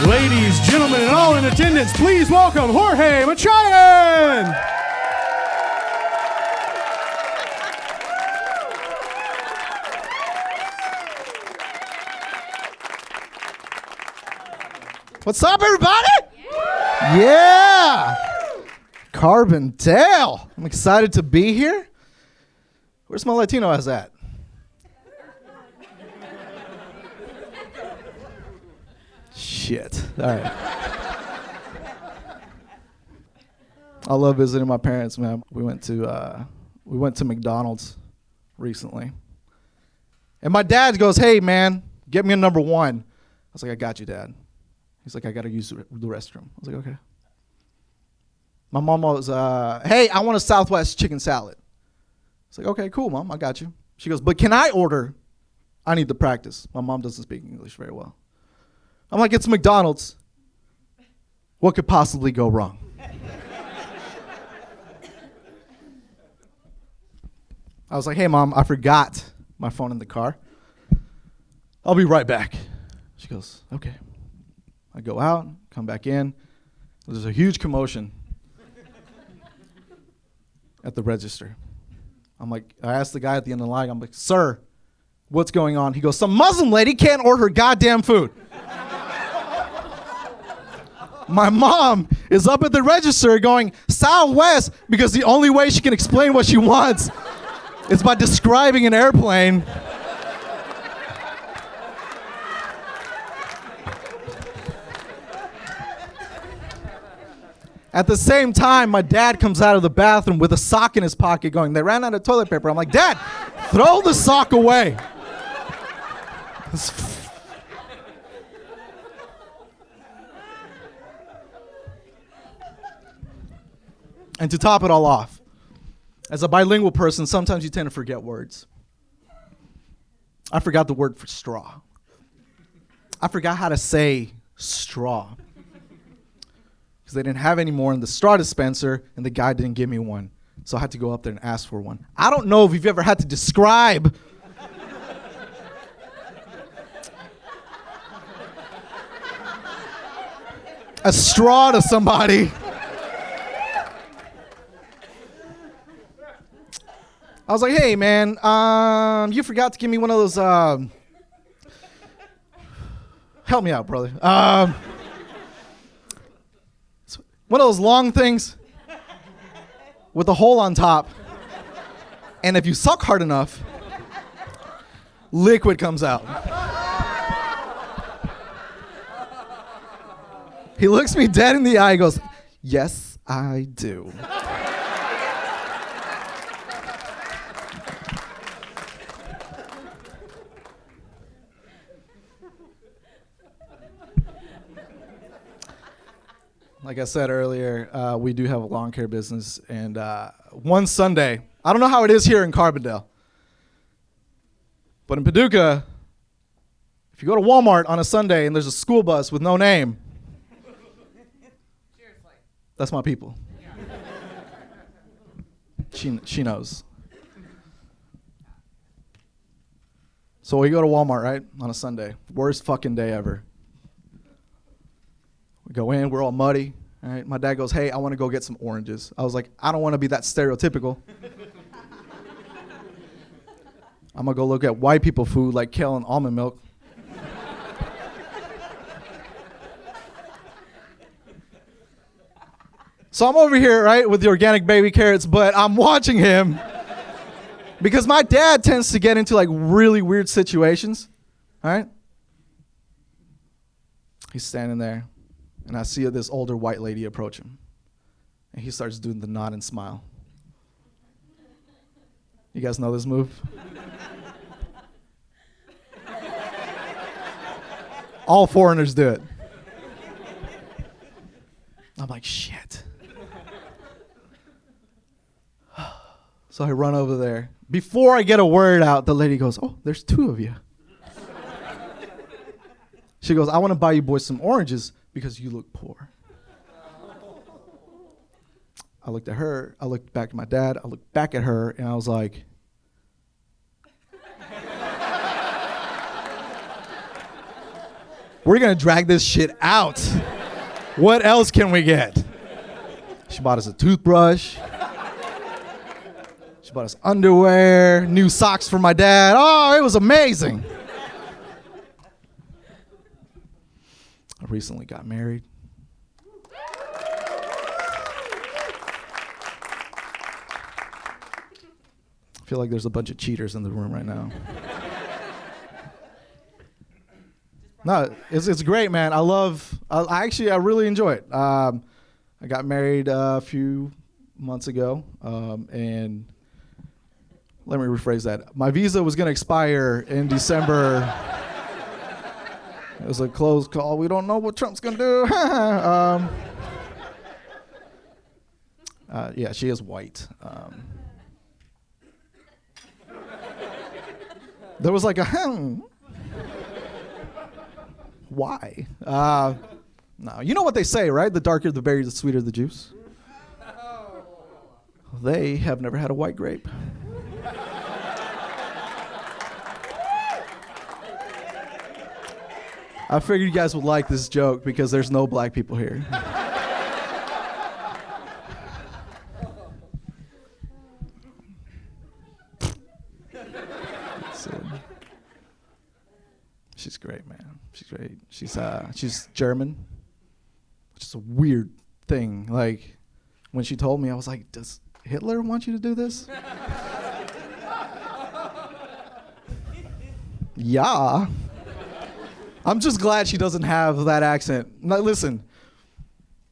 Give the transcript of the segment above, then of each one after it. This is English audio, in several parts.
Ladies, gentlemen, and all in attendance, please welcome Jorge Machaen. What's up, everybody? Yeah. Carbondale. I'm excited to be here. Where's my Latino ass at? Shit. All right. I love visiting my parents, man. We went to McDonald's recently. And my dad goes, "Hey, man, get me a number one." I was like, "I got you, Dad." He's like, "I got to use the restroom." I was like, "Okay." My mom was, "Hey, I want a Southwest chicken salad." I was like, "Okay, cool, Mom, I got you." She goes, "But can I order? I need to practice." My mom doesn't speak English very well. I'm like, "It's McDonald's. What could possibly go wrong?" I was like, "Hey, Mom, I forgot my phone in the car. I'll be right back." She goes, "Okay." I go out, come back in. There's a huge commotion at the register. I asked the guy at the end of the line, I'm like, "Sir, what's going on?" He goes, "Some Muslim lady can't order goddamn food." My mom is up at the register going, "Southwest," because the only way she can explain what she wants is by describing an airplane. At the same time, my dad comes out of the bathroom with a sock in his pocket going, "They ran out of toilet paper." I'm like, "Dad, throw the sock away." And to top it all off, as a bilingual person, sometimes you tend to forget words. I forgot the word for straw. I forgot how to say straw. Because they didn't have any more in the straw dispenser, and the guy didn't give me one. So I had to go up there and ask for one. I don't know if you've ever had to describe a straw to somebody. I was like, "Hey, man, you forgot to give me one of those, help me out, brother. One of those long things with a hole on top. And if you suck hard enough, liquid comes out." He looks me dead in the eye and goes, "Yes, I do." Like I said earlier, we do have a lawn care business, and one Sunday, I don't know how it is here in Carbondale, but in Paducah, if you go to Walmart on a Sunday and there's a school bus with no name, that's my people. She knows. So we go to Walmart, right, on a Sunday. Worst fucking day ever. We go in, we're all muddy. All right, my dad goes, "Hey, I want to go get some oranges." I was like, "I don't want to be that stereotypical. I'm going to go look at white people food like kale and almond milk." So I'm over here, right, with the organic baby carrots, but I'm watching him because my dad tends to get into like really weird situations, all right? He's standing there. And I see this older white lady approach him. And he starts doing the nod and smile. You guys know this move? All foreigners do it. I'm like, shit. So I run over there. Before I get a word out, the lady goes, "Oh, there's two of you." She goes, "I want to buy you boys some oranges because you look poor." I looked at her, I looked back at my dad, I looked back at her, and I was like, We're going to drag this shit out. What else can we get? She bought us a toothbrush. She bought us underwear, new socks for my dad. Oh, it was amazing. I recently got married. I feel like there's a bunch of cheaters in the room right now. No, it's great, man. I really enjoy it. I got married a few months ago, and let me rephrase that. My visa was going to expire in December. It was a close call. We don't know what Trump's going to do. Yeah, she is white. There was like a why? No, you know what they say, right? The darker the berry, the sweeter the juice. They have never had a white grape. I figured you guys would like this joke because there's no black people here. She's great, man. She's great. She's German, which is a weird thing. Like, when she told me, I was like, does Hitler want you to do this? Yeah. I'm just glad she doesn't have that accent. Now, listen,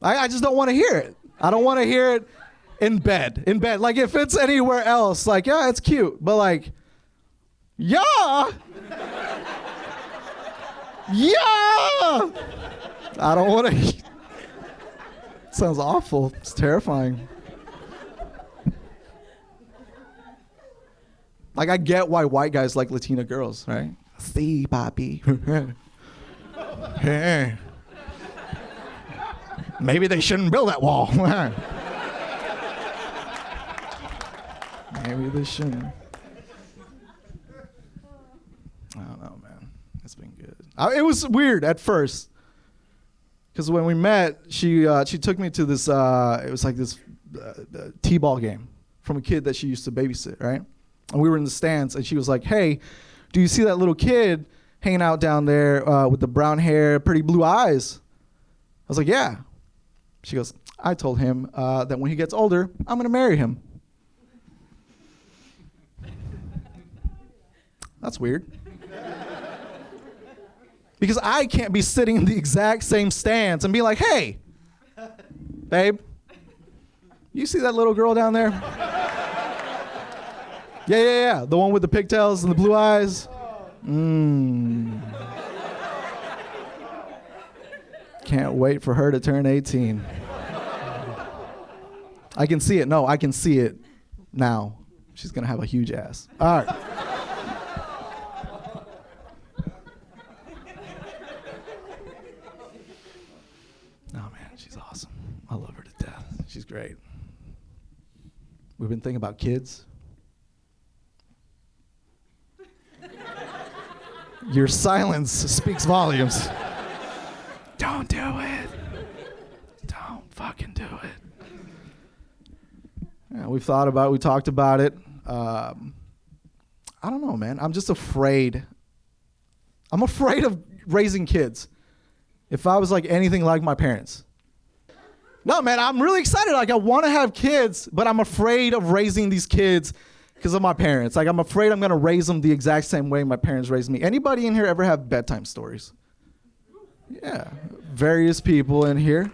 I just don't want to hear it. I don't want to hear it in bed. Like, if it's anywhere else, like, yeah, it's cute. But, like, yeah. Yeah! I don't want to. Sounds awful. It's terrifying. Like, I get why white guys like Latina girls, right? See, papi. Hey. Maybe they shouldn't build that wall. Maybe they shouldn't. I don't know, man. It's been good. It was weird at first, because when we met, she took me to this. It was like this t-ball game from a kid that she used to babysit, right? And we were in the stands, and she was like, "Hey, do you see that little kid hanging out down there with the brown hair, pretty blue eyes?" I was like, "Yeah." She goes, "I told him that when he gets older, I'm gonna marry him." That's weird. Because I can't be sitting in the exact same stance and be like, "Hey, babe, you see that little girl down there? Yeah. The one with the pigtails and the blue eyes? Can't wait for her to turn 18. I can see it. No, I can see it now. She's going to have a huge ass. All right. I love her to death. She's great. We've been thinking about kids. Your silence speaks volumes. Don't do it. Don't fucking do it. Yeah, we've thought about it. We talked about it. I don't know, man. I'm just afraid. I'm afraid of raising kids. If I was like anything like my parents. No, man, I'm really excited. Like, I want to have kids, but I'm afraid of raising these kids because of my parents. Like, I'm afraid I'm going to raise them the exact same way my parents raised me. Anybody in here ever have bedtime stories? Yeah, various people in here.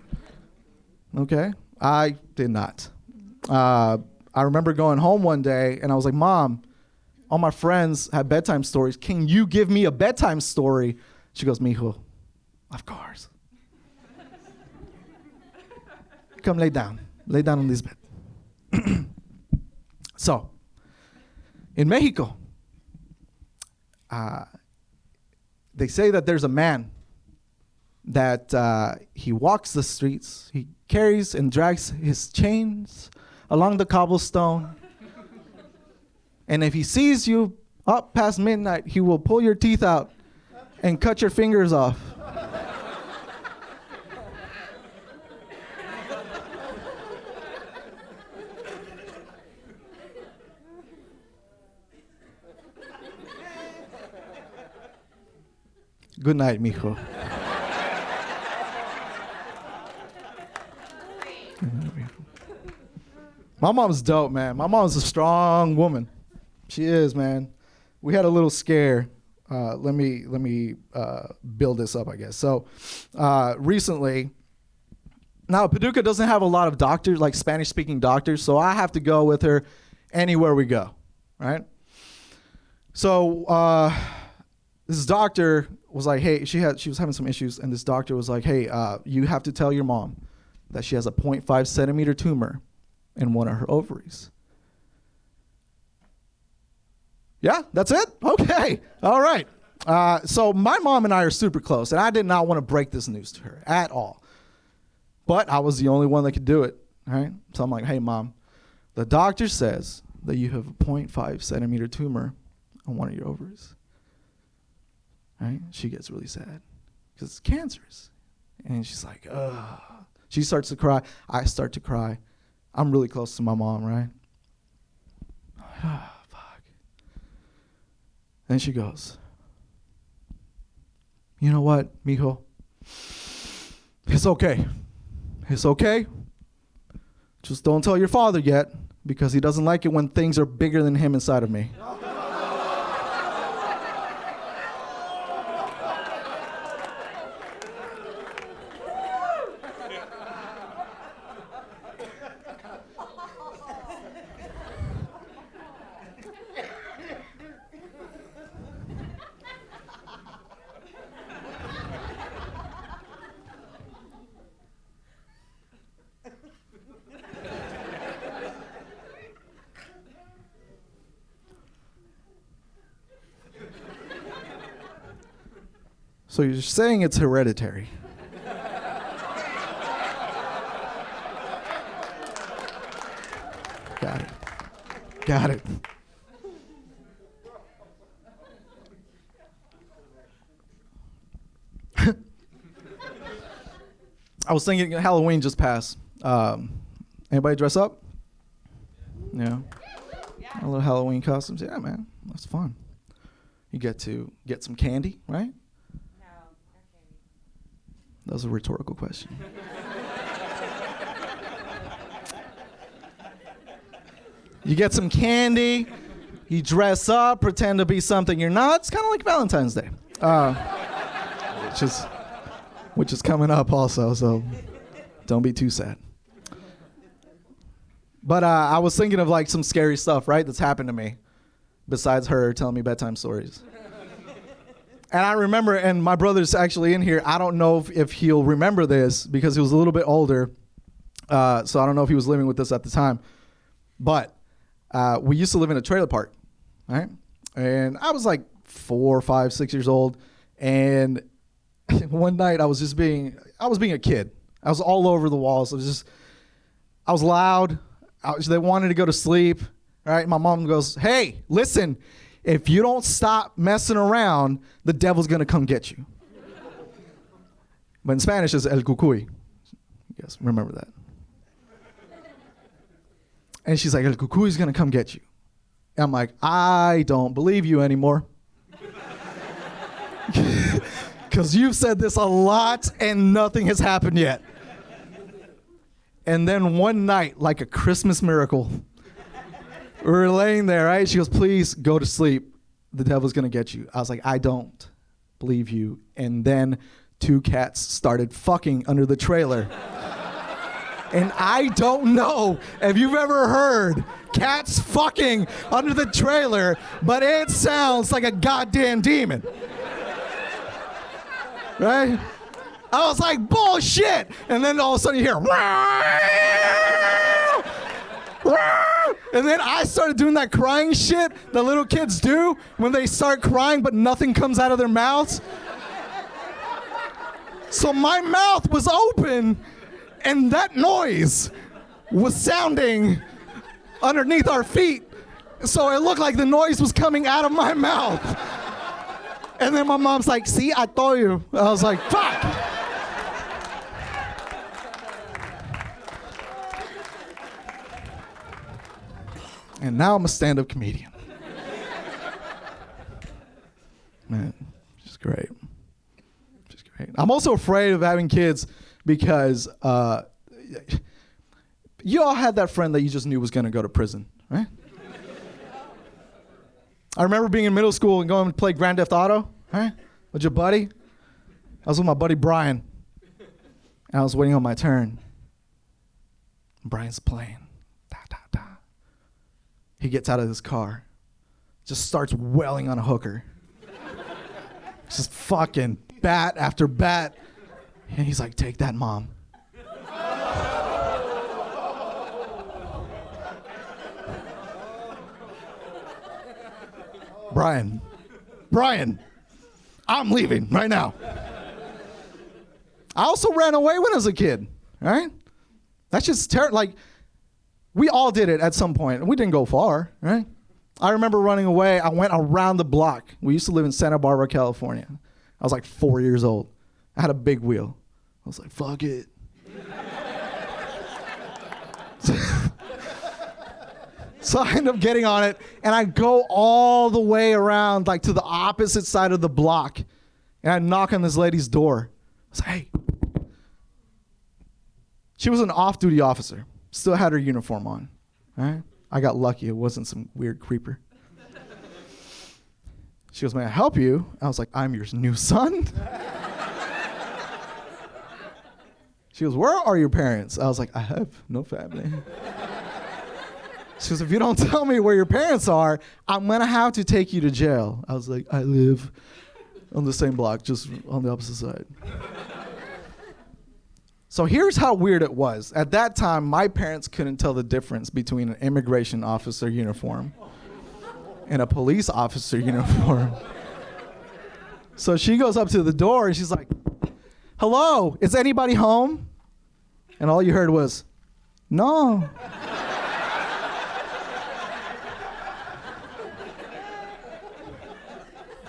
Okay, I did not. I remember going home one day, and I was like, "Mom, all my friends have bedtime stories. Can you give me a bedtime story?" She goes, "Mijo, of course. Come lay down. Lay down on this bed." So, in Mexico, they say that there's a man that he walks the streets. He carries and drags his chains along the cobblestone. And if he sees you up past midnight, he will pull your teeth out and cut your fingers off. Good night, mijo. My mom's dope, man. My mom's a strong woman. She is, man. We had a little scare. Let me build this up, I guess. So recently, now Paducah doesn't have a lot of doctors, like Spanish-speaking doctors, so I have to go with her anywhere we go, right? So this doctor was like, hey, she was having some issues, and this doctor was like, hey, you have to tell your mom that she has a 0.5 centimeter tumor in one of her ovaries. Yeah, that's it? Okay, all right. So my mom and I are super close, and I did not want to break this news to her at all. But I was the only one that could do it, right? So I'm like, hey, Mom, the doctor says that you have a 0.5 centimeter tumor on one of your ovaries. Right? She gets really sad because it's cancerous. And she's like, ugh. She starts to cry. I start to cry. I'm really close to my mom, right? Fuck. Then she goes, you know what, mijo? It's okay. It's okay. Just don't tell your father yet, because he doesn't like it when things are bigger than him inside of me. So you're saying it's hereditary. Got it. Got it. I was thinking Halloween just passed. Anybody dress up? Yeah. A little Halloween costumes. Yeah, man. That's fun. You get to get some candy, right? That was a rhetorical question. You get some candy, you dress up, pretend to be something you're not. It's kind of like Valentine's Day, which is coming up also, so don't be too sad. But I was thinking of like some scary stuff, right, that's happened to me, besides her telling me bedtime stories. And I remember, and my brother's actually in here, I don't know if he'll remember this because he was a little bit older, so I don't know if he was living with us at the time. But we used to live in a trailer park, right? And I was like 4, 5, 6 years old, and one night I was being a kid. I was all over the walls. I was loud. They wanted to go to sleep, right? My mom goes, hey, listen. If you don't stop messing around, the devil's going to come get you. But in Spanish, it's el cucuy. Yes, remember that. And she's like, el cucuy's going to come get you. And I'm like, I don't believe you anymore. Because you've said this a lot and nothing has happened yet. And then one night, like a Christmas miracle, we were laying there, right? She goes, please go to sleep. The devil's going to get you. I was like, I don't believe you. And then 2 cats started fucking under the trailer. And I don't know if you've ever heard cats fucking under the trailer, but it sounds like a goddamn demon. Right? I was like, bullshit. And then all of a sudden you hear, and then I started doing that crying shit that little kids do when they start crying but nothing comes out of their mouths. So my mouth was open and that noise was sounding underneath our feet. So it looked like the noise was coming out of my mouth. And then my mom's like, see, I told you. I was like, fuck. And now I'm a stand-up comedian. Man, it's great. I'm also afraid of having kids because you all had that friend that you just knew was going to go to prison, right? I remember being in middle school and going to play Grand Theft Auto, right? With your buddy. I was with my buddy Brian. And I was waiting on my turn. Brian's playing. Da, da, da. He gets out of his car. Just starts wailing on a hooker. Just fucking bat after bat. And he's like, take that, Mom. Brian, I'm leaving right now. I also ran away when I was a kid, right? That's just terrible. Like, we all did it at some point. We didn't go far, right? I remember running away. I went around the block. We used to live in Santa Barbara, California. I was like 4 years old. I had a big wheel. I was like, fuck it. So I end up getting on it, and I go all the way around, like to the opposite side of the block, and I knock on this lady's door. I was like, hey. She was an off-duty officer. Still had her uniform on. All right? I got lucky. It wasn't some weird creeper. She goes, may I help you? I was like, I'm your new son. She goes, where are your parents? I was like, I have no family. She goes, if you don't tell me where your parents are, I'm going to have to take you to jail. I was like, I live on the same block, just on the opposite side. So here's how weird it was. At that time, my parents couldn't tell the difference between an immigration officer uniform and a police officer uniform. So she goes up to the door and she's like, hello, is anybody home? And all you heard was, no.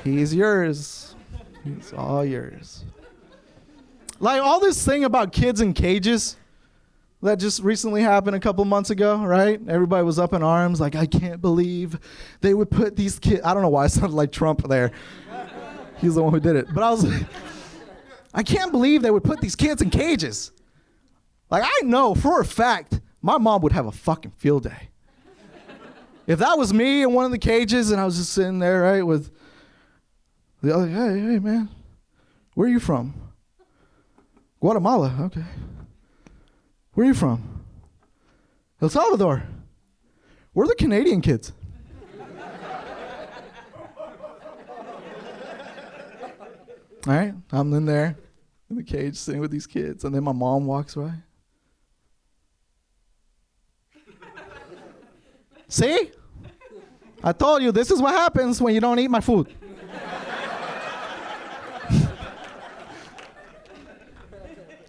He's yours. He's all yours. Like all this thing about kids in cages that just recently happened a couple months ago, right? Everybody was up in arms like, I can't believe they would put these kids. I don't know why I sounded like Trump there. He's the one who did it. But I was like, I can't believe they would put these kids in cages. Like I know for a fact my mom would have a fucking field day. If that was me in one of the cages and I was just sitting there, right, with the other, hey man, where are you from? Guatemala, okay. Where are you from? El Salvador. Where are the Canadian kids? All right, I'm in there in the cage sitting with these kids, and then my mom walks by. See? I told you, this is what happens when you don't eat my food.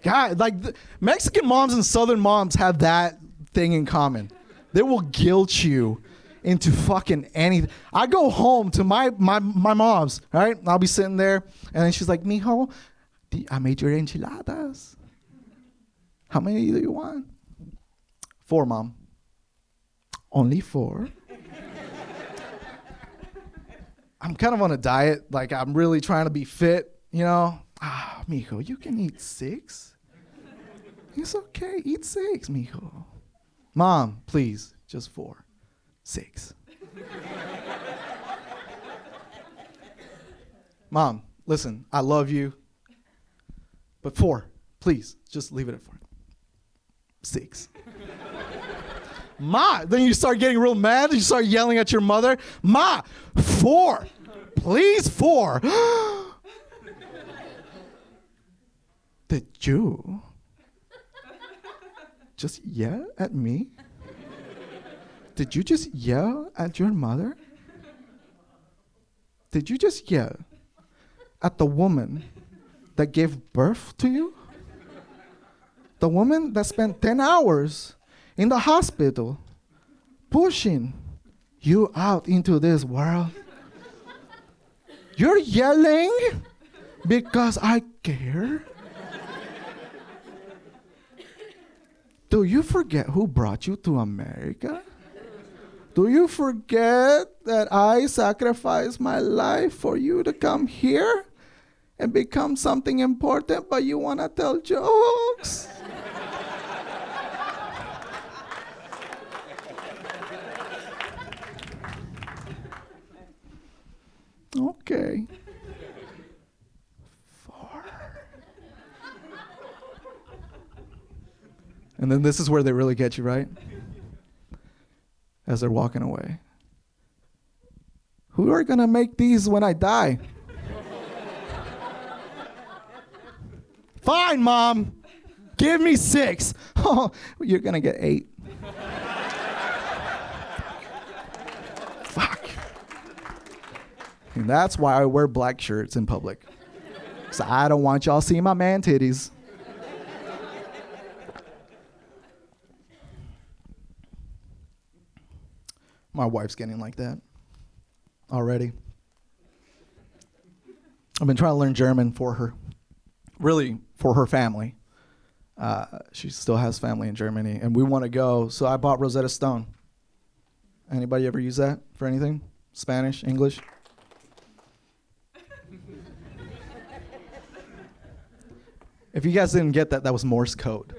God, like Mexican moms and Southern moms have that thing in common. They will guilt you into fucking anything. I go home to my mom's, right? I'll be sitting there, and then she's like, mijo, I made your enchiladas. How many do you want? 4, Mom. Only 4? I'm kind of on a diet. Like, I'm really trying to be fit, you know? Mijo, you can eat 6. It's okay, eat 6, mijo. Mom, please, just 4. 6. Mom, listen, I love you, but 4, please, just leave it at 4. 6. Ma, then you start getting real mad, you start yelling at your mother. Ma, 4, please, 4. Did you just yell at me? Did you just yell at your mother? Did you just yell at the woman that gave birth to you? The woman that spent 10 hours in the hospital pushing you out into this world? You're yelling because I care? Do you forget who brought you to America? Do you forget that I sacrificed my life for you to come here and become something important, but you want to tell jokes? Okay. And then this is where they really get you, right? As they're walking away. Who are going to make these when I die? Fine, Mom. Give me 6. Oh, you're going to get 8. Fuck. And that's why I wear black shirts in public. Because I don't want y'all seeing my man titties. My wife's getting like that already. I've been trying to learn German for her. Really, for her family. She still has family in Germany, and we want to go, so I bought Rosetta Stone. Anybody ever use that for anything? Spanish, English? If you guys didn't get that, that was Morse code.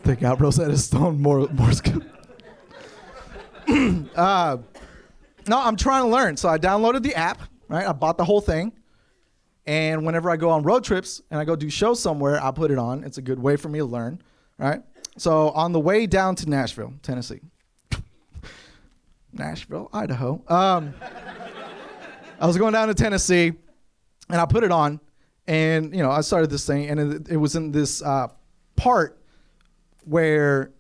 They got Rosetta Stone, Morse code. No, I'm trying to learn. So I downloaded the app, right? I bought the whole thing. And whenever I go on road trips and I go do shows somewhere, I put it on. It's a good way for me to learn, right? So on the way down to Nashville, Tennessee. Nashville, Idaho. I was going down to Tennessee, and I put it on. And, I started this thing, and it was in this part where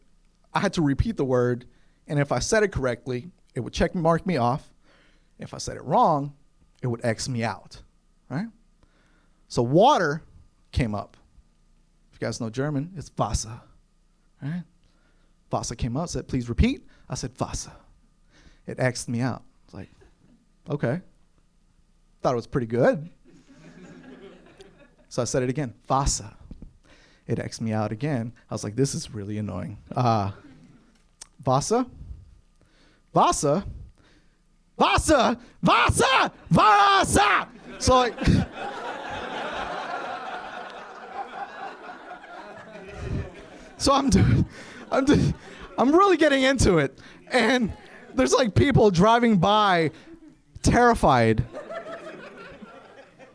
I had to repeat the word. And if I said it correctly, it would check mark me off. If I said it wrong, it would X me out, right? So water came up. If you guys know German, it's Wasser, right? Wasser came up, said, please repeat. I said, Wasser. It X'd me out. It's like, okay. Thought it was pretty good. So I said it again, Wasser. It X'd me out again. I was like, this is really annoying. Wasser? Wasser? Wasser! Wasser! Wasser! So like, so I'm really getting into it, and there's like people driving by, terrified,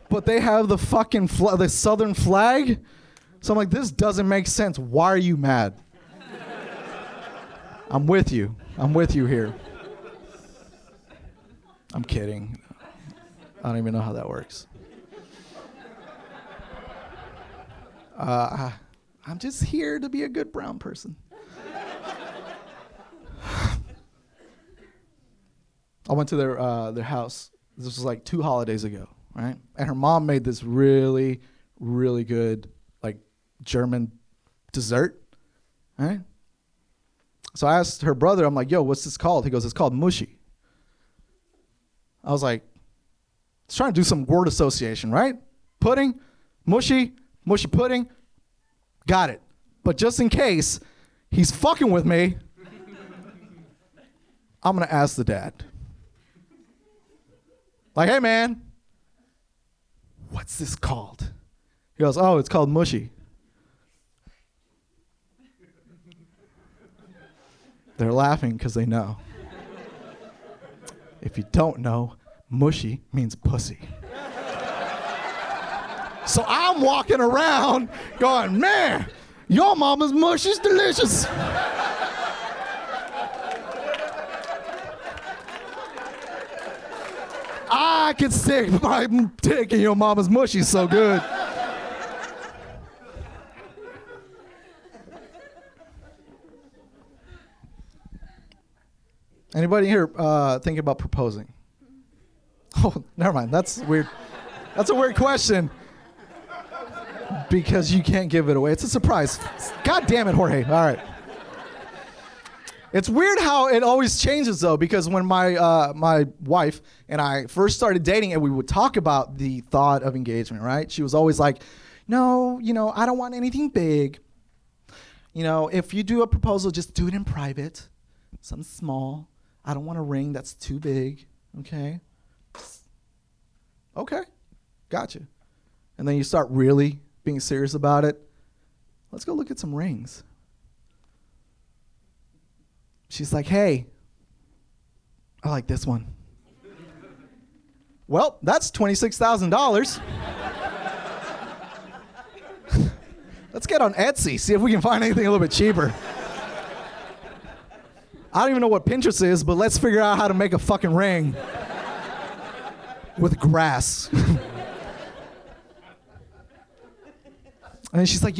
but they have the fucking the Southern flag. So I'm like, this doesn't make sense. Why are you mad? I'm with you. I'm with you here. I'm kidding. I don't even know how that works. I'm just here to be a good brown person. I went to their house. This was like 2 holidays ago, right? And her mom made this really, really good, like, German dessert, right? So I asked her brother, I'm like, yo, what's this called? He goes, it's called mushy. I was like, let's try and do some word association, right? Pudding, mushy pudding, got it. But just in case he's fucking with me, I'm going to ask the dad. Like, hey, man, what's this called? He goes, oh, it's called mushy. They're laughing because they know. If you don't know, mushy means pussy. So I'm walking around going, man, your mama's mushy's delicious. I can stick my dick in your mama's mushy so good. Anybody here thinking about proposing? Oh, never mind. That's weird. That's a weird question. Because you can't give it away. It's a surprise. God damn it, Jorge. All right. It's weird how it always changes, though, because when my wife and I first started dating and we would talk about the thought of engagement, right? She was always like, no, I don't want anything big. If you do a proposal, just do it in private. Something small. I don't want a ring that's too big, okay? Okay. Gotcha. And then you start really being serious about it. Let's go look at some rings. She's like, hey, I like this one. Well, that's $26,000. Let's get on Etsy, see if we can find anything a little bit cheaper. I don't even know what Pinterest is, but let's figure out how to make a fucking ring with grass. And then she's like,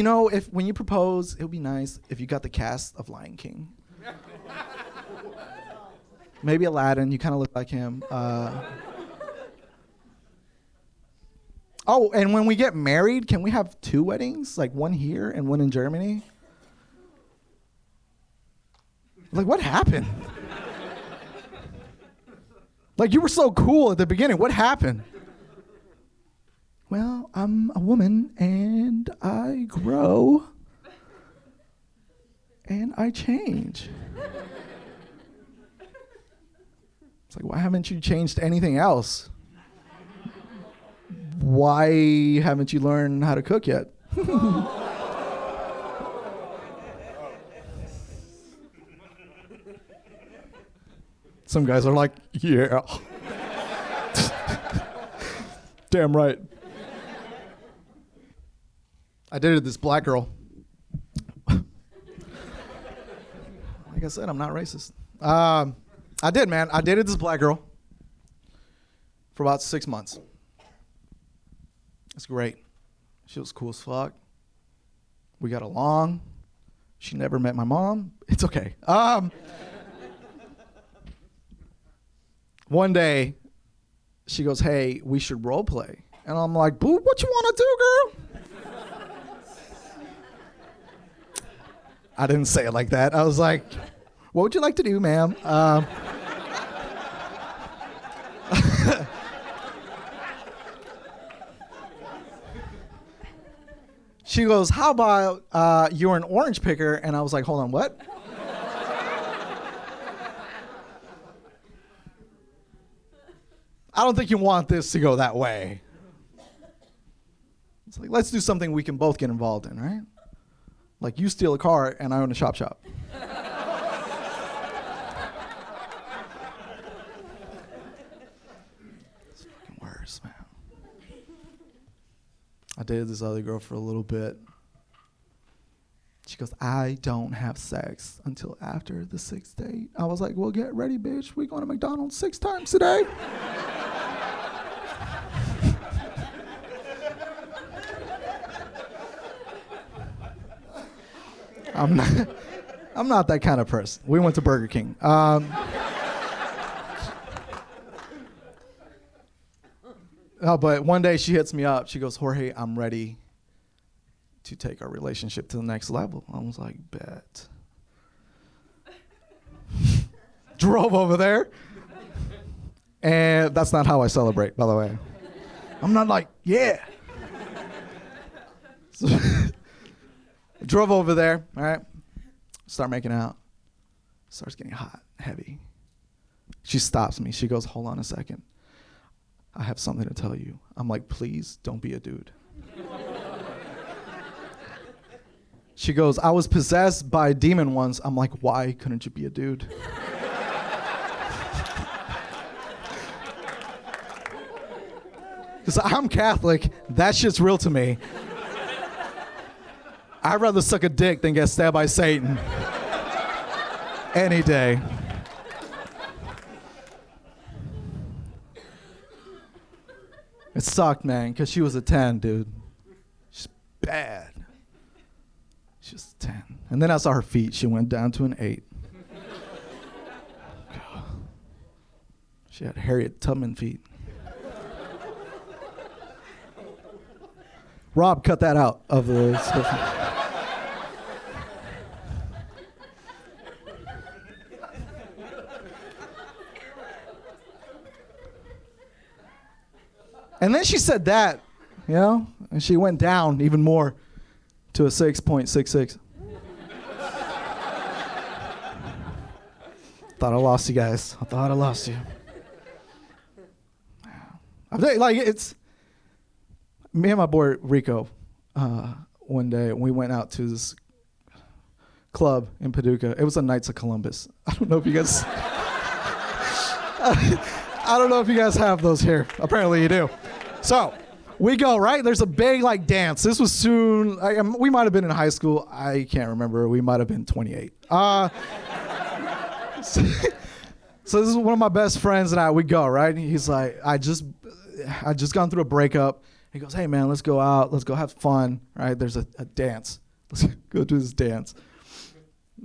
when you propose, it would be nice if you got the cast of Lion King. Maybe Aladdin, you kind of look like him. Oh, and when we get married, can we have 2 weddings? Like one here and one in Germany? Like, what happened? Like, you were so cool at the beginning. What happened? Well, I'm a woman, and I grow, and I change. It's like, why haven't you changed anything else? Why haven't you learned how to cook yet? Some guys are like, yeah. Damn right. I dated this black girl. Like I said, I'm not racist. I did, man. I dated this black girl for about 6 months. It's great. She was cool as fuck. We got along. She never met my mom. It's okay. One day, she goes, hey, we should role play. And I'm like, boo, what you want to do, girl? I didn't say it like that. I was like, what would you like to do, ma'am? She goes, how about you're an orange picker? And I was like, hold on, what? I don't think you want this to go that way. It's like, let's do something we can both get involved in, right? Like, you steal a car and I own a shop. It's fucking worse, man. I dated this other girl for a little bit. She goes, I don't have sex until after the 6th date. I was like, well, get ready, bitch. We going to McDonald's 6 times today. I'm not that kind of person. We went to Burger King. No, but one day she hits me up. She goes, Jorge, I'm ready to take our relationship to the next level. I was like, bet. Drove over there. And that's not how I celebrate, by the way. I'm not like, yeah. Drove over there, all right? Start making out. Starts getting hot, heavy. She stops me. She goes, hold on a second. I have something to tell you. I'm like, please don't be a dude. She goes, I was possessed by a demon once. I'm like, why couldn't you be a dude? Because I'm Catholic. That shit's real to me. I'd rather suck a dick than get stabbed by Satan. Any day. It sucked, man, because she was a 10, dude. She's bad. She was a 10. And then I saw her feet. She went down to an 8. She had Harriet Tubman feet. Rob, cut that out of the description. And then she said that, and she went down even more to a 6.66. Thought I lost you guys. I thought I lost you. Like, it's Me and my boy Rico, one day we went out to this club in Paducah. It was the Knights of Columbus. I don't know if you guys I don't know if you guys have those here. Apparently you do. So we go, right? There's a big like dance. This was soon, we might have been in high school. I can't remember. We might have been 28. So this is one of my best friends and we go, right? And he's like, I just gone through a breakup. He goes, hey man, let's go out. Let's go have fun, right? There's a dance. Let's go do this dance.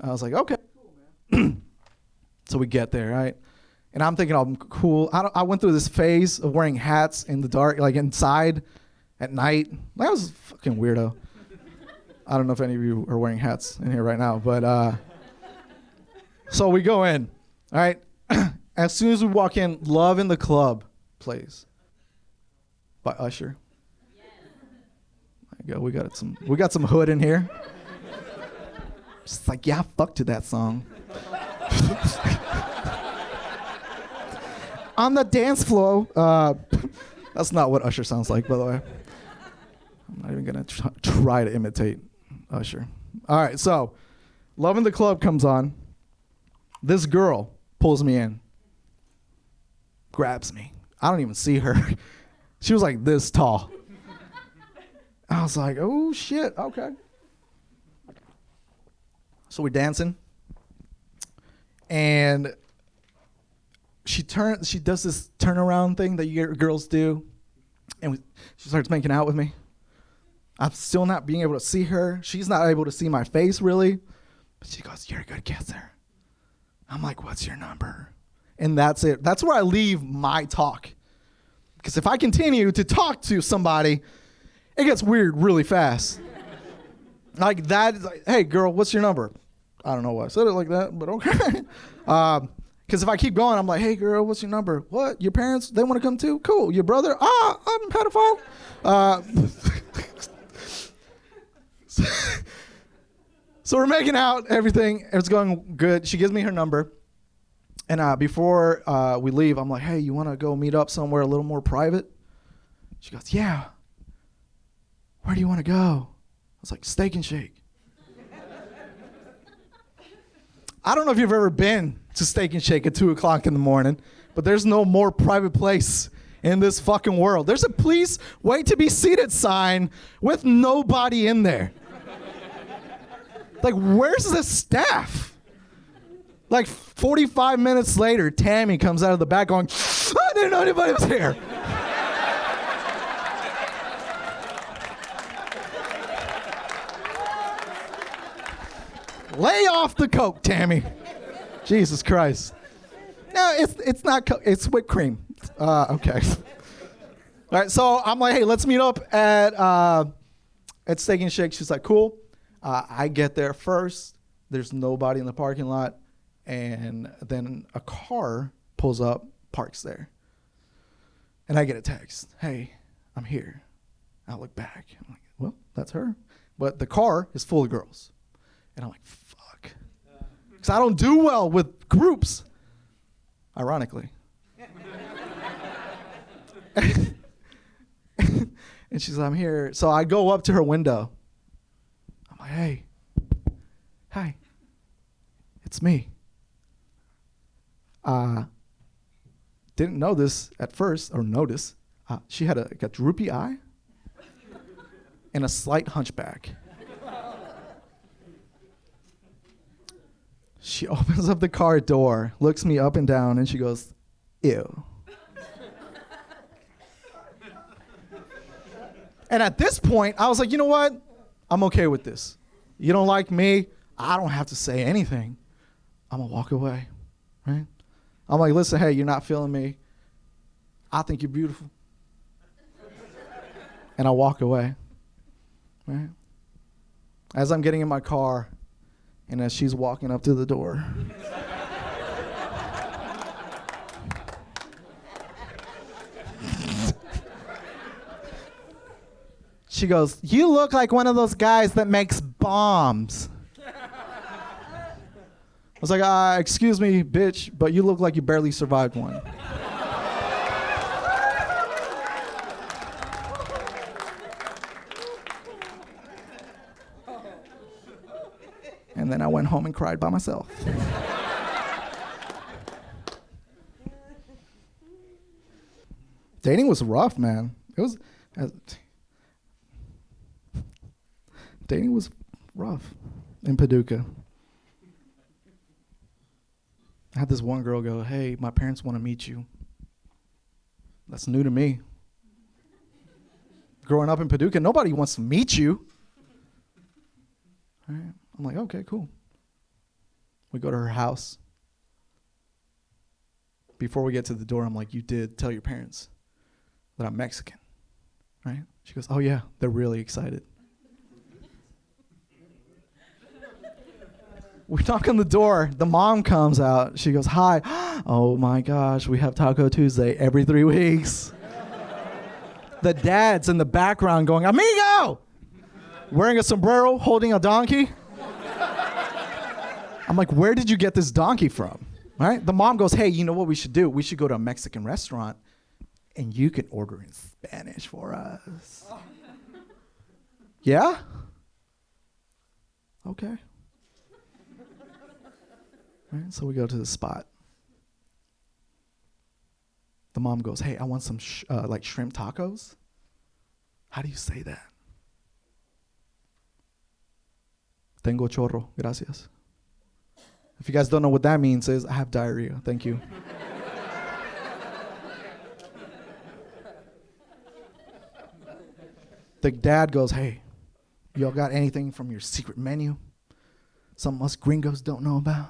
I was like, okay, cool, man. So we get there, right? And I'm thinking I'm cool. I went through this phase of wearing hats in the dark, like inside at night. That was a fucking weirdo. I don't know if any of you are wearing hats in here right now, but so we go in, all right? As soon as we walk in, Love in the Club plays by Usher. There you go. We got some hood in here. Just like, yeah, I fucked to that song. On the dance floor. That's not what Usher sounds like, by the way. I'm not even going to try to imitate Usher. All right, so Love in the Club comes on. This girl pulls me in, grabs me. I don't even see her. She was like this tall. I was like, oh, shit, okay. So we're dancing. And she does this turnaround thing that girls do, and she starts making out with me. I'm still not being able to see her. She's not able to see my face, really. But she goes, you're a good kisser. I'm like, what's your number? And that's it. That's where I leave my talk. Because if I continue to talk to somebody, it gets weird really fast. Like that, like, hey, girl, what's your number? I don't know why I said it like that, but okay. Because if I keep going, I'm like, hey, girl, what's your number? What? Your parents, they want to come too? Cool. Your brother? I'm a pedophile. So we're making out, everything. It's going good. She gives me her number. And before we leave, I'm like, hey, you want to go meet up somewhere a little more private? She goes, yeah. Where do you want to go? I was like, Steak and Shake. I don't know if you've ever been to Steak and Shake at 2 o'clock in the morning, but there's no more private place in this fucking world. There's a please wait to be seated sign with nobody in there. Like, where's the staff? Like 45 minutes later, Tammy comes out of the back going, I didn't know anybody was here. Lay off the Coke, Tammy. Jesus Christ. No, it's not Coke, it's whipped cream. Okay. All right, so I'm like, hey, let's meet up at Steak and Shake. She's like, cool. I get there first. There's nobody in the parking lot. And then a car pulls up, parks there. And I get a text. Hey, I'm here. I look back. I'm like, well, that's her. But the car is full of girls. And I'm like, fuck. Because I don't do well with groups, ironically. And she's like, I'm here. So I go up to her window. I'm like, hey, hi, it's me. Didn't know this at first, or notice. She had a droopy eye and a slight hunchback. She opens up the car door, looks me up and down, and she goes, ew. And at this point, I was like, you know what? I'm okay with this. You don't like me, I don't have to say anything. I'm going to walk away, right? I'm like, listen, hey, you're not feeling me. I think you're beautiful. And I walk away, right? As I'm getting in my car, and as she's walking up to the door, she goes, you look like one of those guys that makes bombs. I was like, excuse me, bitch, but you look like you barely survived one. And then I went home and cried by myself. Dating was rough, man. Dating was rough in Paducah. I had this one girl go, hey, my parents want to meet you. That's new to me. Growing up in Paducah, nobody wants to meet you. All right. I'm like, okay, cool. We go to her house. Before we get to the door, I'm like, you did tell your parents that I'm Mexican, right? She goes, oh yeah, they're really excited. We knock on the door. The mom comes out. She goes, hi. Oh my gosh, we have Taco Tuesday every 3 weeks. The dad's in the background going, amigo! Wearing a sombrero, holding a donkey. I'm like, where did you get this donkey from? Right? The mom goes, hey, you know what we should do? We should go to a Mexican restaurant and you can order in Spanish for us. Yeah? Okay. Right, so we go to the spot. The mom goes, hey, I want some like shrimp tacos. How do you say that? Tengo chorro, gracias. If you guys don't know what that means, is I have diarrhea. Thank you. The dad goes, hey, y'all got anything from your secret menu? Something us gringos don't know about?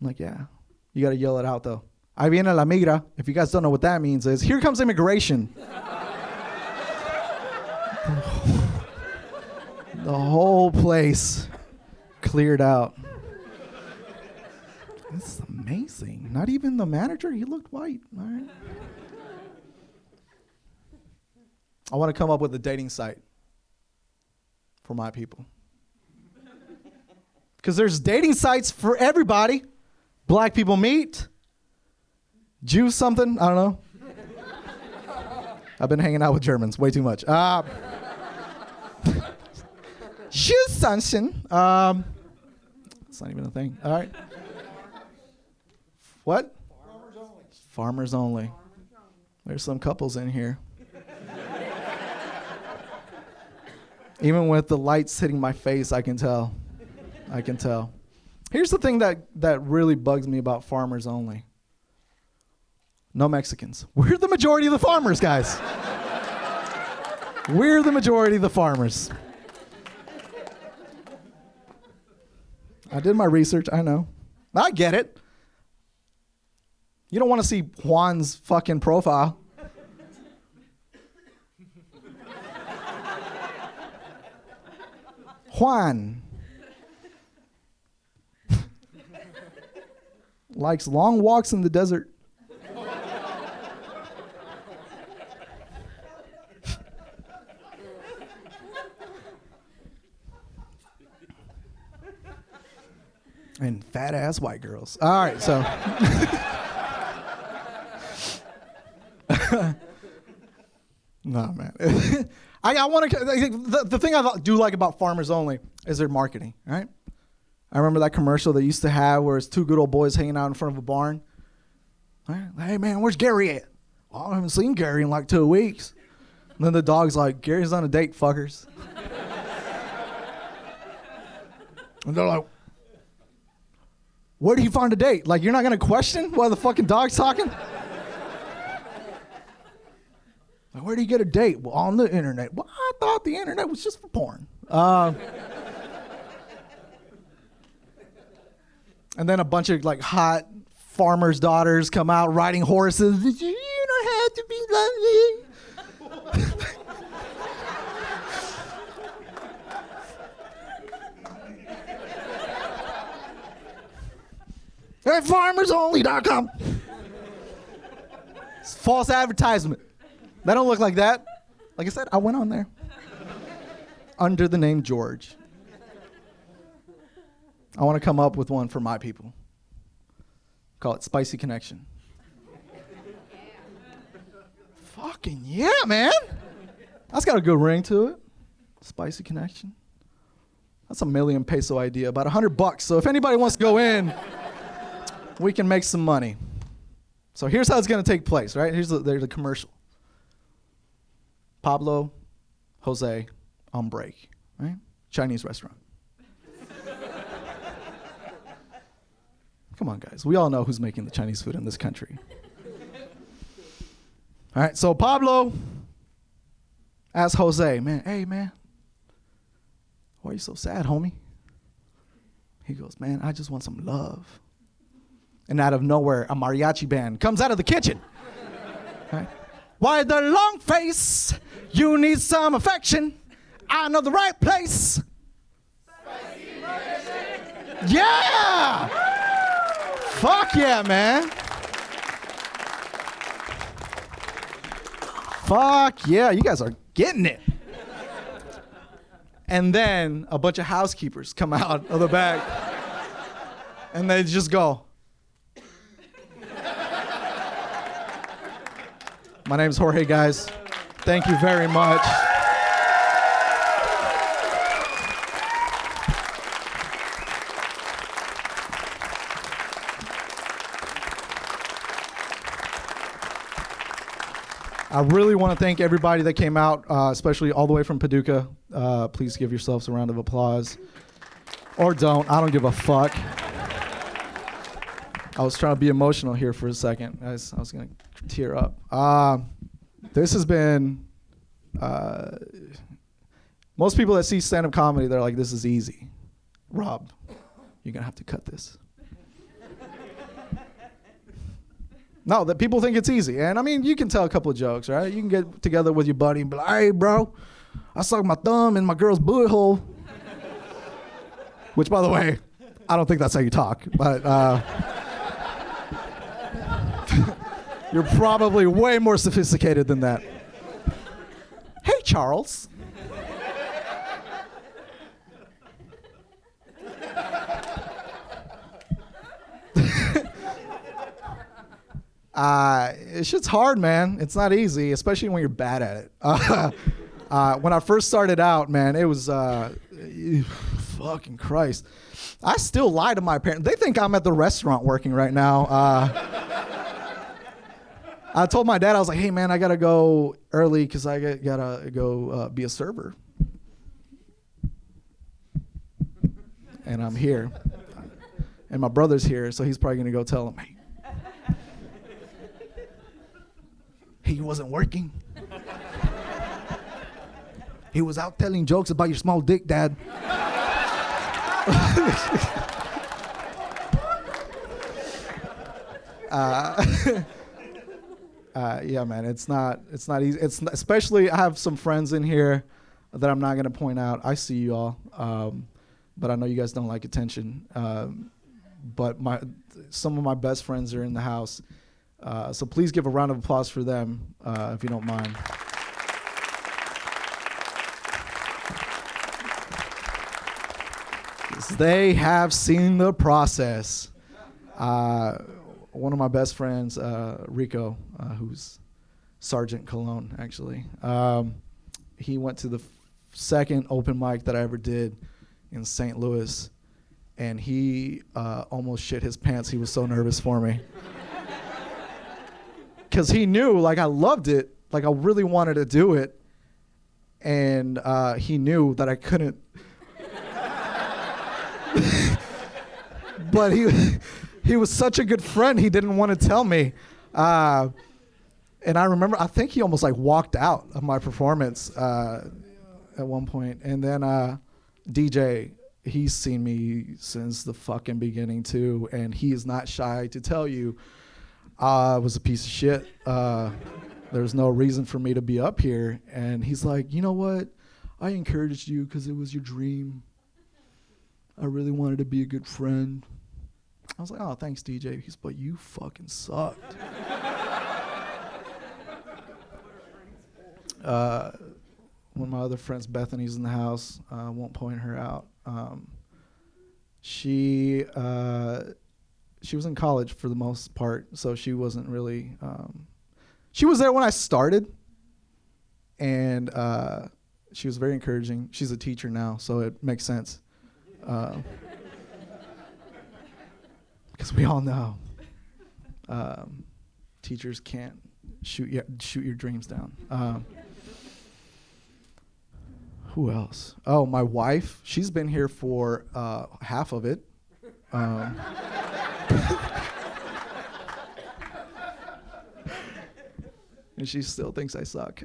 I'm like, yeah. You got to yell it out, though. Ahí viene la migra. If you guys don't know what that means, is here comes immigration. The whole place cleared out. This is amazing. Not even the manager. He looked white. All right. I want to come up with a dating site for my people. Because there's dating sites for everybody. Black people meet. Jews something. I don't know. I've been hanging out with Germans way too much. Jews something. It's not even a thing. All right. What? Farmers only. Farmers only. There's some couples in here. Even with the lights hitting my face, I can tell. I can tell. Here's the thing that really bugs me about farmers only. No Mexicans. We're the majority of the farmers, guys. We're the majority of the farmers. I did my research, I know. I get it. You don't want to see Juan's fucking profile. Juan likes long walks in the desert. And fat ass white girls. All right, so. No, man. I want to. The thing I do like about farmers only is their marketing. Right? I remember that commercial they used to have where it's two good old boys hanging out in front of a barn. Right? Hey man, where's Gary at? Well, I haven't seen Gary in like 2 weeks. And then the dog's like, Gary's on a date, fuckers. And they're like, where do you find a date? Like, you're not going to question why the fucking dog's talking? Like, where do you get a date? Well, on the internet. Well, I thought the internet was just for porn. And then a bunch of, like, hot farmers' daughters come out riding horses. You don't have to be lovely. At farmersonly.com. It's false advertisement. They don't look like that. Like I said, I went on there. Under the name George. I want to come up with one for my people. Call it Spicy Connection. Fucking yeah, man. That's got a good ring to it. Spicy Connection. That's a million peso idea, about $100. So if anybody wants to go in, we can make some money. So here's how it's going to take place, right? There's the commercial. Pablo, Jose, on break, right? Chinese restaurant. Come on, guys. We all know who's making the Chinese food in this country. All right, so Pablo asks Jose, man, hey, man, why are you so sad, homie? He goes, man, I just want some love. And out of nowhere, a mariachi band comes out of the kitchen. Right? Why the long face? You need some affection. I know the right place. Yeah! Fuck yeah, man. Fuck yeah, you guys are getting it. And then a bunch of housekeepers come out of the back and they just go, my name's Jorge, guys. Thank you very much. I really want to thank everybody that came out, especially all the way from Paducah. Please give yourselves a round of applause. Or don't. I don't give a fuck. I was trying to be emotional here for a second. I was going to tear up. This has been... most people that see stand-up comedy, they're like, this is easy. Rob, you're going to have to cut this. No, that people think it's easy. And I mean, you can tell a couple of jokes, right? You can get together with your buddy and be like, hey, bro, I stuck my thumb in my girl's butthole. Which, by the way, I don't think that's how you talk. But you're probably way more sophisticated than that. Hey, Charles. It's shit's hard, man. It's not easy, especially when you're bad at it. When I first started out, man, it was fucking Christ. I still lie to my parents. They think I'm at the restaurant working right now. I told my dad, I was like, hey, man, I got to go early because I got to go be a server. And I'm here. And my brother's here, so he's probably going to go tell him, hey, he wasn't working. He was out telling jokes about your small dick, Dad. Yeah, man, it's not easy. It's not, especially I have some friends in here that I'm not gonna point out. I see you all, but I know you guys don't like attention. But some of my best friends are in the house. So please give a round of applause for them, if you don't mind. They have seen the process. One of my best friends, Rico, who's Sergeant Cologne, actually, he went to the second open mic that I ever did in St. Louis, and he almost shit his pants. He was so nervous for me. Because he knew, like, I loved it, like, I really wanted to do it, and he knew that I couldn't. But he was such a good friend, he didn't want to tell me. And I remember, I think he almost, like, walked out of my performance at one point. And then DJ, he's seen me since the fucking beginning, too, and he is not shy to tell you, I was a piece of shit. There's no reason for me to be up here. And he's like, you know what? I encouraged you because it was your dream. I really wanted to be a good friend. I was like, oh, thanks, DJ. He's, but you fucking sucked. One of my other friends, Bethany's in the house. I won't point her out. She was in college for the most part, so she wasn't really... she was there when I started, and she was very encouraging. She's a teacher now, so it makes sense. Because we all know teachers can't shoot your dreams down. Who else? Oh, my wife. She's been here for half of it. And she still thinks I suck.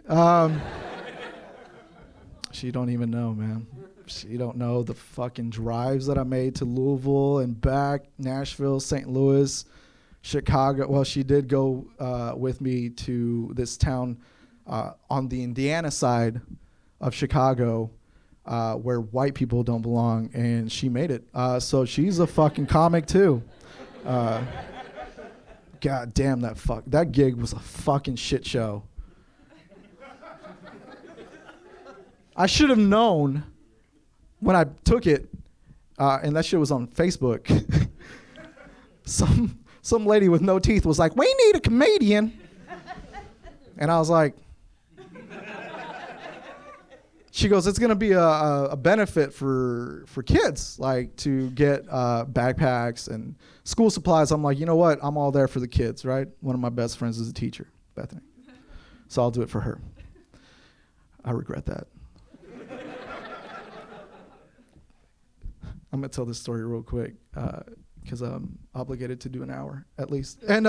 She don't even know, man. She don't know the fucking drives that I made to Louisville and back, Nashville, St. Louis, Chicago. Well, she did go with me to this town on the Indiana side of Chicago where white people don't belong, and she made it. So she's a fucking comic too. God damn, that gig was a fucking shit show. I should have known when I took it, and that shit was on Facebook. Some lady with no teeth was like, "We need a comedian," and I was like, she goes, "It's gonna be a benefit for kids, like to get backpacks and school supplies." I'm like, you know what? I'm all there for the kids, right? One of my best friends is a teacher, Bethany, so I'll do it for her. I regret that. I'm gonna tell this story real quick because I'm obligated to do an hour at least. And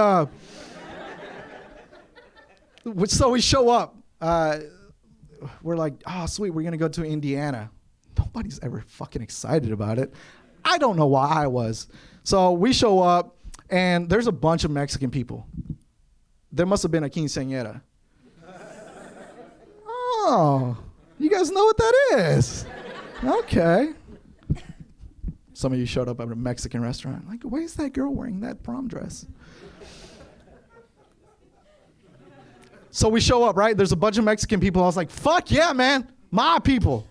so we show up. We're like, oh, sweet, we're gonna go to Indiana. Nobody's ever fucking excited about it. I don't know why I was. So we show up, and there's a bunch of Mexican people. There must have been a quinceañera. Oh, you guys know what that is? Okay. Some of you showed up at a Mexican restaurant. Like, why is that girl wearing that prom dress? So we show up, right? There's a bunch of Mexican people. I was like, fuck yeah, man. My people.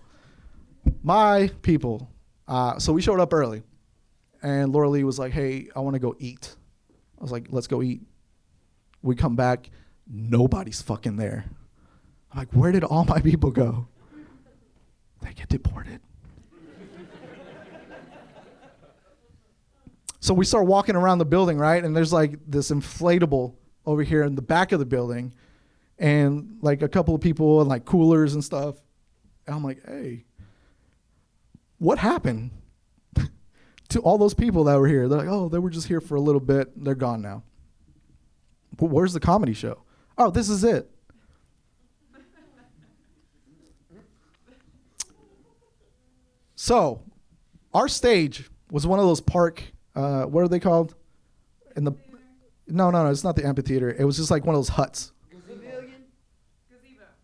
My people. So we showed up early. And Laura Lee was like, hey, I want to go eat. I was like, let's go eat. We come back. Nobody's fucking there. I'm like, where did all my people go? They get deported. So we start walking around the building, right? And there's like this inflatable over here in the back of the building, and like a couple of people and like coolers and stuff. And I'm like, hey, what happened to all those people that were here? They're like, oh, they were just here for a little bit. They're gone now. But where's the comedy show? Oh, this is it. So our stage was one of those park, what are they called? No, it's not the amphitheater. It was just like one of those huts.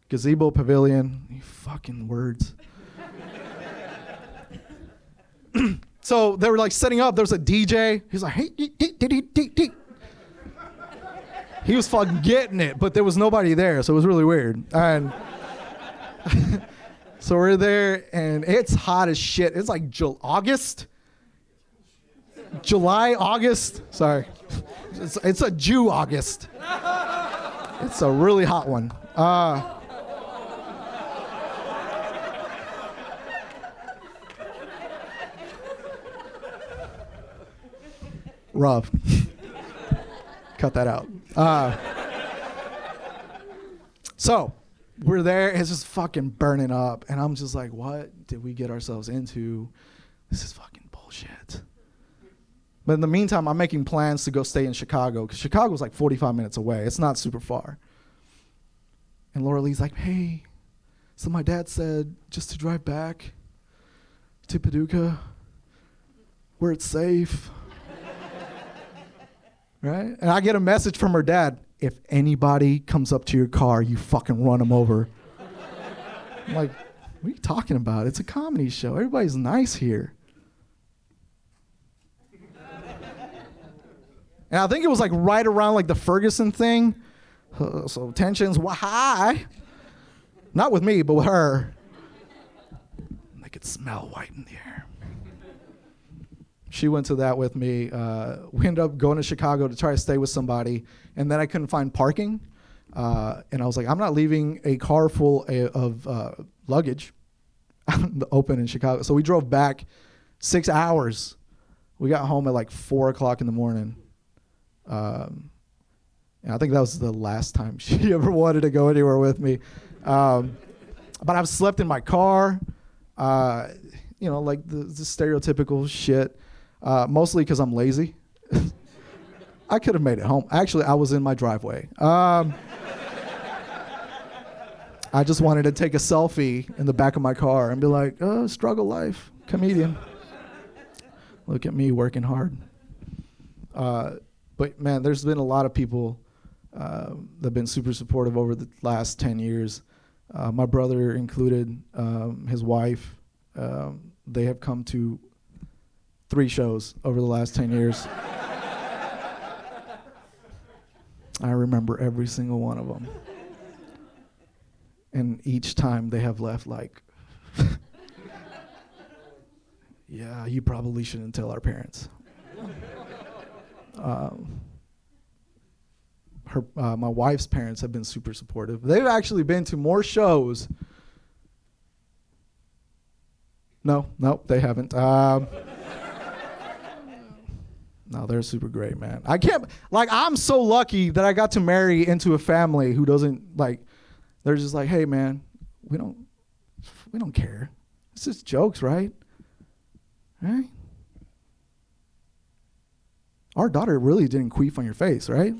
Gazebo, pavilion. You fucking words. So they were like setting up. There was a DJ. He's like, hey, he was fucking getting it, but there was nobody there, so it was really weird. And so we're there, and it's hot as shit. It's like July, August. Sorry. It's a Jew August. It's a really hot one. Rough. Cut that out. So we're there. It's just fucking burning up. And I'm just like, what did we get ourselves into? This is fucking bullshit. But in the meantime, I'm making plans to go stay in Chicago, because Chicago's like 45 minutes away. It's not super far. And Laura Lee's like, hey, so my dad said just to drive back to Paducah where it's safe. Right? And I get a message from her dad, if anybody comes up to your car, you fucking run them over. I'm like, what are you talking about? It's a comedy show. Everybody's nice here. And I think it was like right around like the Ferguson thing. So tensions were high. Not with me, but with her. They could smell white in the air. She went to that with me. We ended up going to Chicago to try to stay with somebody, and then I couldn't find parking. And I was like, I'm not leaving a car full of luggage out in the open in Chicago. So we drove back 6 hours. We got home at like 4 o'clock in the morning. And I think that was the last time she ever wanted to go anywhere with me. But I've slept in my car, like the stereotypical shit, mostly because I'm lazy. I could have made it home. Actually, I was in my driveway. I just wanted to take a selfie in the back of my car and be like, oh, struggle life, comedian. Look at me working hard. But man, there's been a lot of people that have been super supportive over the last 10 years. My brother included, his wife. They have come to 3 shows over the last 10 years. I remember every single one of them. And each time they have left like, yeah, you probably shouldn't tell our parents. My wife's parents have been super supportive. They've actually been to more shows. No, they haven't. No, they're super great, man. I'm so lucky that I got to marry into a family who doesn't they're just like, hey man, we don't care. It's just jokes, right? Right? Our daughter really didn't queef on your face, right?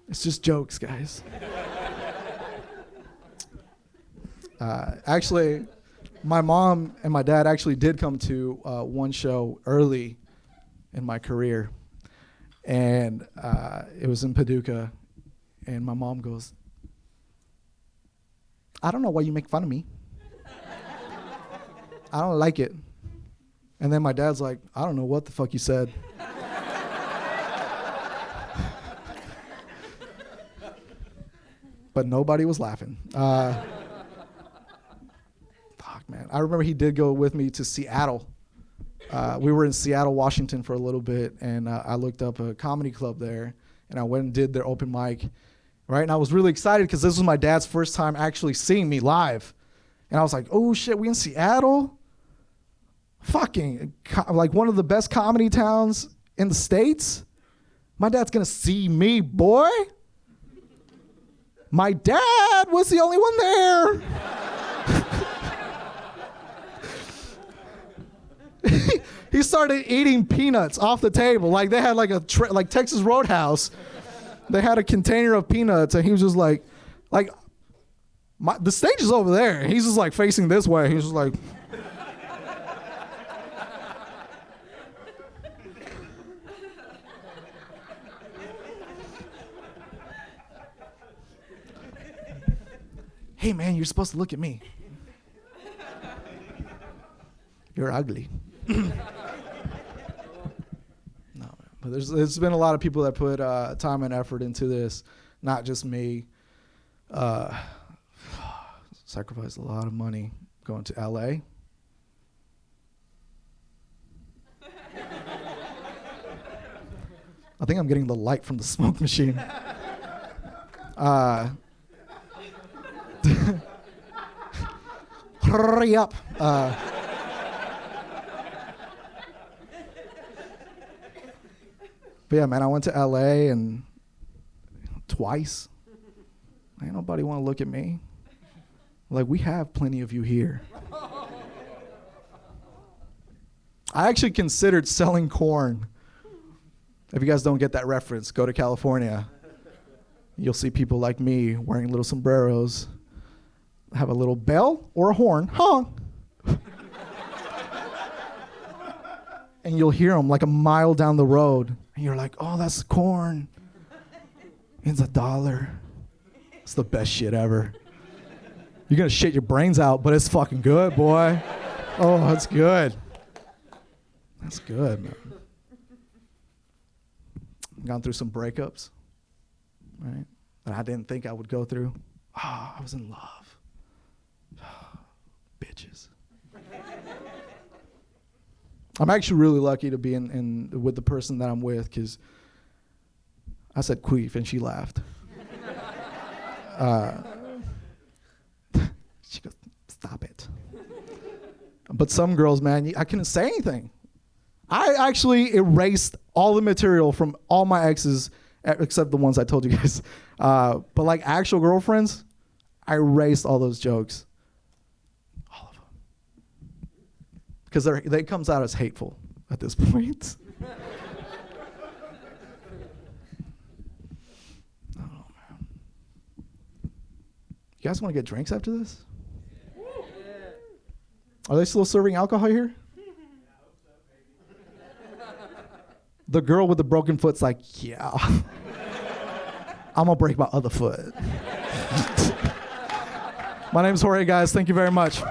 It's just jokes, guys. Actually, my mom and my dad actually did come to one show early in my career. And it was in Paducah. And my mom goes, I don't know why you make fun of me. I don't like it. And then my dad's like, I don't know what the fuck you said. But nobody was laughing. Fuck, man. I remember he did go with me to Seattle. We were in Seattle, Washington for a little bit, and I looked up a comedy club there, and I went and did their open mic, right? And I was really excited because this was my dad's first time actually seeing me live. And I was like, oh, shit, we in Seattle? Fucking, like one of the best comedy towns in the States? My dad's going to see me, boy. My dad was the only one there. He started eating peanuts off the table. Like they had like like Texas Roadhouse. They had a container of peanuts, and he was just like the stage is over there. He's just like facing this way. He's just like. Hey man, you're supposed to look at me. You're ugly. No, but there's been a lot of people that put time and effort into this, not just me. Sacrificed a lot of money going to LA. I think I'm getting the light from the smoke machine. Hurry up. But yeah, man, I went to LA and twice. Ain't nobody want to look at me. Like, we have plenty of you here. I actually considered selling corn. If you guys don't get that reference, go to California. You'll see people like me wearing little sombreros, have a little bell or a horn, honk. And you'll hear them like a mile down the road. And you're like, oh, that's corn. It's $1. It's the best shit ever. You're going to shit your brains out, but it's fucking good, boy. Oh, that's good. That's good, man. Gone through some breakups, right? That I didn't think I would go through. Oh, I was in love. Oh, bitches. I'm actually really lucky to be with the person that I'm with, because I said queef and she laughed. She goes, stop it. But some girls, man, I couldn't say anything. I actually erased all the material from all my exes, except the ones I told you guys. But like actual girlfriends, I erased all those jokes. All of them. Because they comes out as hateful at this point. Oh, man. You guys want to get drinks after this? Are they still serving alcohol here? The girl with the broken foot's like, yeah. I'm going to break my other foot. My name's Jorge, guys. Thank you very much.